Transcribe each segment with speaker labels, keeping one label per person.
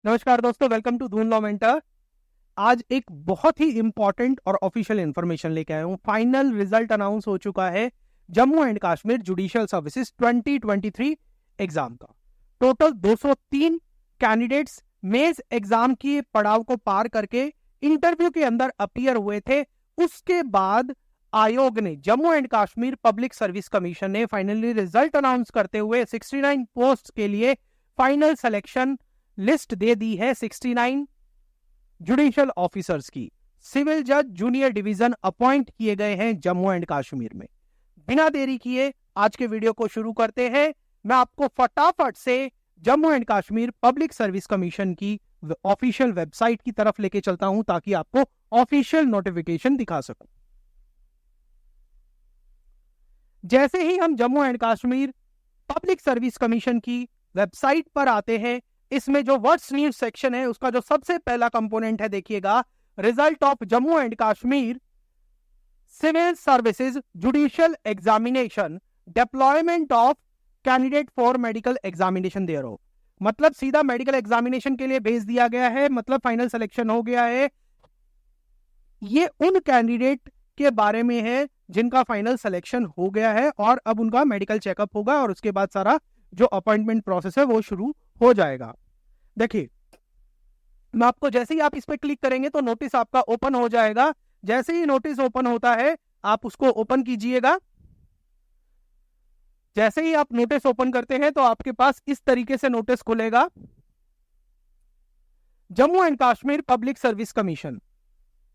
Speaker 1: नमस्कार दोस्तों, welcome to धून लॉ मेंटर। आज एक बहुत ही इंपॉर्टेंट और ऑफिशियल इंफॉर्मेशन लेके आया हूं। फाइनल रिजल्ट अनाउंस हो चुका है Jammu and Kashmir judicial services 2023 exam का। टोटल 203 कैंडिडेट्स मेंस एग्जाम की पड़ाव को पार करके इंटरव्यू के अंदर अपीयर हुए थे। उसके बाद आयोग ने, Jammu and Kashmir public service commission ने फाइनली रिजल्ट अनाउंस करते हुए 69 पोस्ट के लिए फाइनल सिलेक्शन लिस्ट दे दी है 69 जुडिशियल ऑफिसर्स की। सिविल जज जूनियर डिवीजन अपॉइंट किए गए हैं जम्मू एंड कश्मीर में। बिना देरी किए आज के वीडियो को शुरू करते हैं। मैं आपको फटाफट से Jammu and Kashmir public service commission की ऑफिशियल वेबसाइट की तरफ लेके चलता हूं ताकि आपको ऑफिशियल नोटिफिकेशन दिखा सकूं। जैसे ही हम Jammu and Kashmir public service commission की वेबसाइट पर आते हैं, इसमें जो व्हाट्स न्यूज सेक्शन है उसका जो सबसे पहला कंपोनेंट है, देखिएगा, result of Jammu and Kashmir civil services judicial examination deployment of candidate for medical examination thereof. मतलब सीधा मेडिकल एग्जामिनेशन के लिए भेज दिया गया है, मतलब फाइनल सिलेक्शन हो गया है। ये उन कैंडिडेट के बारे में है जिनका फाइनल सिलेक्शन हो गया है और अब उनका मेडिकल चेकअप होगा और उसके बाद सारा जो अपॉइंटमेंट प्रोसेस है वो शुरू हो जाएगा। देखिए, मैं आपको जैसे ही आप इस पर क्लिक करेंगे तो नोटिस आपका ओपन हो जाएगा। जैसे ही नोटिस ओपन होता है आप उसको ओपन कीजिएगा। जैसे ही आप नोटिस ओपन करते हैं तो आपके पास इस तरीके से नोटिस खुलेगा। Jammu and Kashmir public service commission,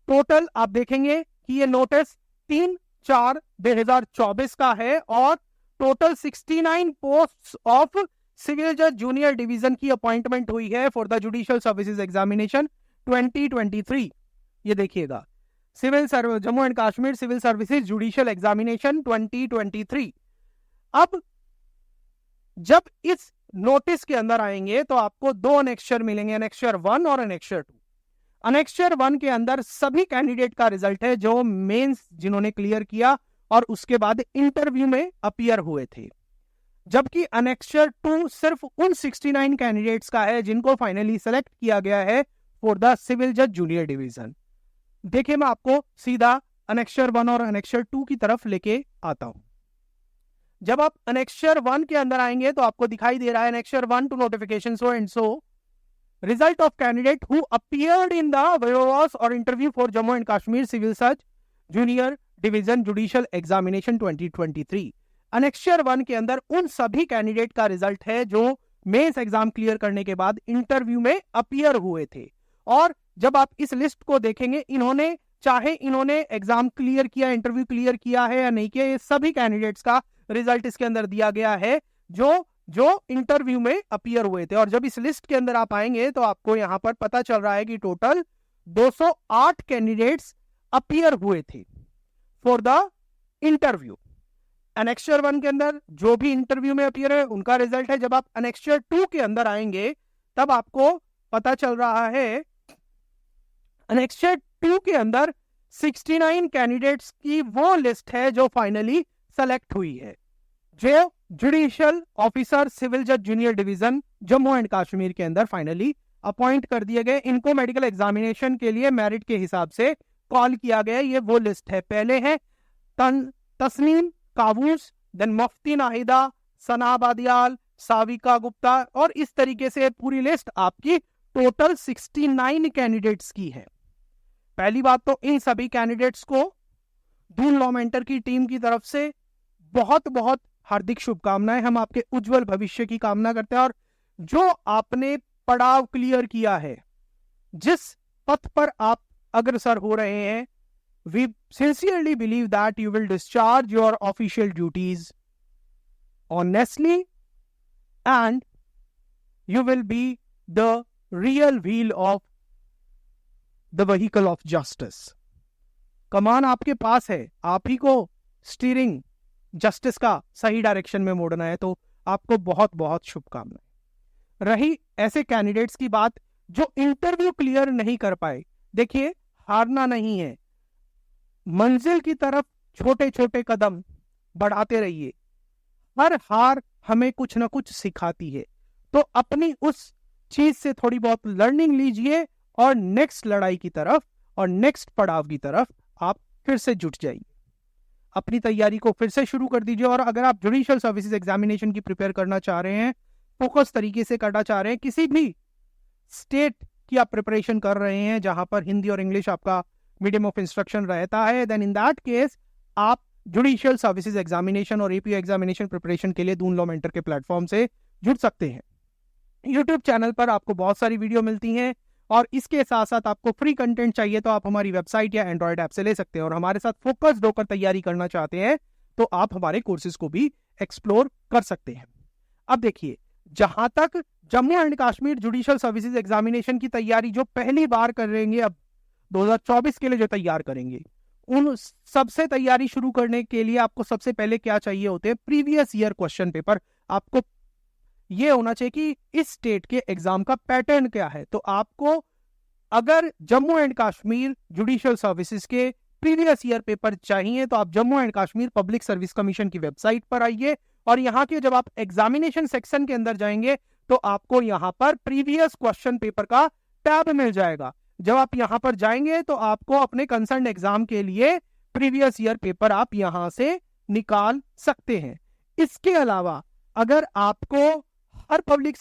Speaker 1: total आप देखेंगे कि ये नोटिस 3/4/2024 का है और टोटल 69 पोस्ट ऑफ सिविल जज जूनियर डिवीजन की अपॉइंटमेंट हुई है for the judicial services examination 2023। ये देखिएगा, civil service Jammu and Kashmir civil services judicial examination 2023। अब जब इस नोटिस के अंदर आएंगे तो आपको दो अनेक्स्चर मिलेंगे, अनेक्स्चर 1 और अनेक्स्चर 2। अनेक्स्चर 1 के अंदर सभी कैंडिडेट का रिजल्ट है जो मेंस जिन्होंने क्लियर किया और उसके बाद इंटरव्यू में अपीयर हुए थे, जबकि अनेक्स्चर 2 सिर्फ उन 69 कैंडिडेट्स का है जिनको फाइनली सेलेक्ट किया गया है फॉर द सिविल जज जूनियर डिवीजन। देखिए, मैं आपको सीधा अनेक्स्चर 1 और अनेक्स्चर 2 की तरफ लेके आता हूं। जब आप अनेक्स्चर 1 के अंदर आएंगे तो आपको दिखाई दे रहा है annexure 1 to notification so and so result of candidate who appeared in the viewers or interview for Jammu and Kashmir Civil Judge Junior Division Judicial Examination 2023। Annexure 1 के अंदर उन सभी कैंडिडेट का रिजल्ट है जो मेंस एग्जाम क्लियर करने के बाद इंटरव्यू में अपीयर हुए थे। और जब आप इस लिस्ट को देखेंगे, इन्होंने एग्जाम क्लियर किया, इंटरव्यू क्लियर किया है या नहीं किया, ये सभी कैंडिडेट्स का रिजल्ट इसके अंदर दिया गया है जो इंटरव्यू में अपीयर हुए थे। और जब इस लिस्ट के अंदर आप आएंगे तो आपको यहां पर पता चल रहा है कि टोटल 208 कैंडिडेट्स अपीयर हुए थे फॉर द इंटरव्यू। अनेक्स्चर 1 के अंदर जो भी इंटरव्यू में अपीयर है उनका रिजल्ट है। जब आप अनेक्स्चर 2 के अंदर आएंगे तब आपको पता चल रहा है अनेक्स्चर 2 के अंदर 69 कैंडिडेट्स की वो लिस्ट है जो फाइनली सेलेक्ट हुई है, जो जुडिशियल ऑफिसर सिविल जज junior division Jammu and Kashmir के अंदर फाइनली अपॉइंट कर दिए गए। इनको मेडिकल एग्जामिनेशन के लिए मेरिट के हिसाब से कॉल किया गया। ये वो लिस्ट है। पहले है तस्नीम काबूस, देन मुफ्ती नाहिदा, सना बादियाल, साविका गुप्ता, और इस तरीके से पूरी लिस्ट आपकी टोटल 69 कैंडिडेट्स की है। पहली बात तो इन सभी कैंडिडेट्स को धून लॉ मेंटर की टीम की तरफ से बहुत बहुत हार्दिक शुभकामनाएं। हम आपके उज्जवल भविष्य की कामना करते हैं और जो आपने पड़ाव क्लियर किया है, जिस पथ पर आप अग्रसर हो रहे हैं, we sincerely believe that you will discharge your official duties honestly and you will be the real wheel of the vehicle of justice. कमान आपके पास है, आप ही को स्टीयरिंग जस्टिस का सही डायरेक्शन में मोड़ना है। तो आपको बहुत बहुत शुभकामनाएं। रही ऐसे कैंडिडेट्स की बात जो इंटरव्यू क्लियर नहीं कर पाए, देखिए, हारना नहीं है, मंजिल की तरफ छोटे छोटे कदम बढ़ाते रहिए। हर हार हमें कुछ ना कुछ सिखाती है। तो अपनी उस चीज से थोड़ी बहुत लर्निंग लीजिए और नेक्स्ट लड़ाई की तरफ और नेक्स्ट पड़ाव की तरफ आप फिर से जुट जाइए। अपनी तैयारी को फिर से शुरू कर दीजिए। और अगर आप जुडिशियल सर्विसेज एग्जामिनेशन की प्रिपेयर करना चाह रहे हैं, फोकस तरीके से करना चाह रहे हैं, किसी भी स्टेट की आप प्रिपरेशन कर रहे हैं जहां पर हिंदी और इंग्लिश आपका मीडियम ऑफ इंस्ट्रक्शन रहता है, देन इन दैट केस आप जुडिशियल सर्विसेज एग्जामिनेशन और एपीओ एग्जामिनेशन प्रिपरेशन के लिए दून लॉ मेंटर के प्लेटफॉर्म से जुड़ सकते हैं। यूट्यूब चैनल पर आपको बहुत सारी वीडियो मिलती हैं और इसके साथ साथ आपको फ्री कंटेंट चाहिए तो आप हमारी वेबसाइट या एंड्रॉइड ऐप से ले सकते हैं। और हमारे साथ फोकस्ड होकर तैयारी करना चाहते हैं तो आप हमारे कोर्सेज को भी एक्सप्लोर कर सकते हैं। अब देखिए, जहां तक Jammu and Kashmir judicial services examination की तैयारी जो पहली बार करेंगे, अब 2024 के लिए जो तैयार करेंगे, उन सबसे तैयारी शुरू करने के लिए आपको सबसे पहले क्या चाहिए होते हैं? Previous year question paper. आपको ये होना चाहिए कि इस स्टेट के एग्जाम का पैटर्न क्या है। तो आपको अगर Jammu and Kashmir judicial services के प्रीवियस ईयर पेपर चाहिए तो आप Jammu and Kashmir public service commission की वेबसाइट पर आइए और यहाँ के जब आप एग्जामिनेशन सेक्शन के अंदर जाएंगे तो आपको यहाँ पर प्रीवियस क्वेश्चन पेपर का टैब मिल जाएगा। जब आप यहाँ पर जाएंगे तो आपको अपने कंसर्न एग्जाम के लिए प्रीवियस ईयर पेपर आप यहाँ से निकाल सकते हैं। इसके अलावा अगर आपको हर पब्लिक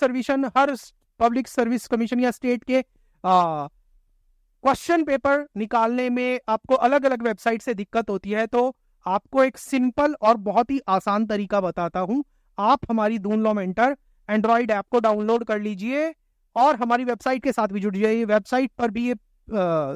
Speaker 1: सर्विस कमीशन या स्टेट के क्वेश्चन पेपर निकालने में आपको अलग अलग वेबसाइट से दिक्कत होती है तो आपको एक सिंपल और बहुत ही आसान तरीका बताता हूं। आप हमारी Doon law mentor Android app को डाउनलोड कर लीजिए और हमारी वेबसाइट के साथ भी जुड़ जाइए। वेबसाइट पर भी ये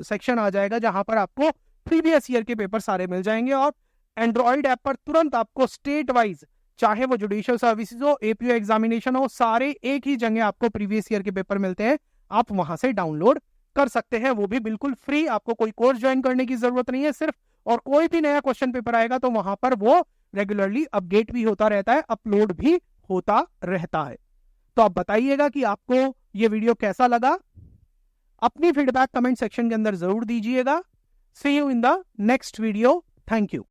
Speaker 1: सेक्शन आ जाएगा जहां पर आपको प्रीवियस ईयर के पेपर सारे मिल जाएंगे और एंड्रॉइड ऐप पर तुरंत आपको स्टेट वाइज, चाहे वो जुडिशियल सर्विसेज हो, एपीओ एग्जामिनेशन हो, सारे एक ही जगह आपको प्रीवियस ईयर के पेपर मिलते हैं। आप वहां से डाउनलोड कर सकते हैं, वो भी बिल्कुल फ्री। आपको कोई कोर्स ज्वाइन करने की जरूरत नहीं है सिर्फ। और कोई भी नया क्वेश्चन पेपर आएगा तो वहां पर वो रेगुलरली अपडेट भी होता रहता है, अपलोड भी होता रहता है। तो आप बताइएगा कि आपको ये वीडियो कैसा लगा। अपनी फीडबैक कमेंट सेक्शन के अंदर जरूर दीजिएगा। See you in the next video. Thank you.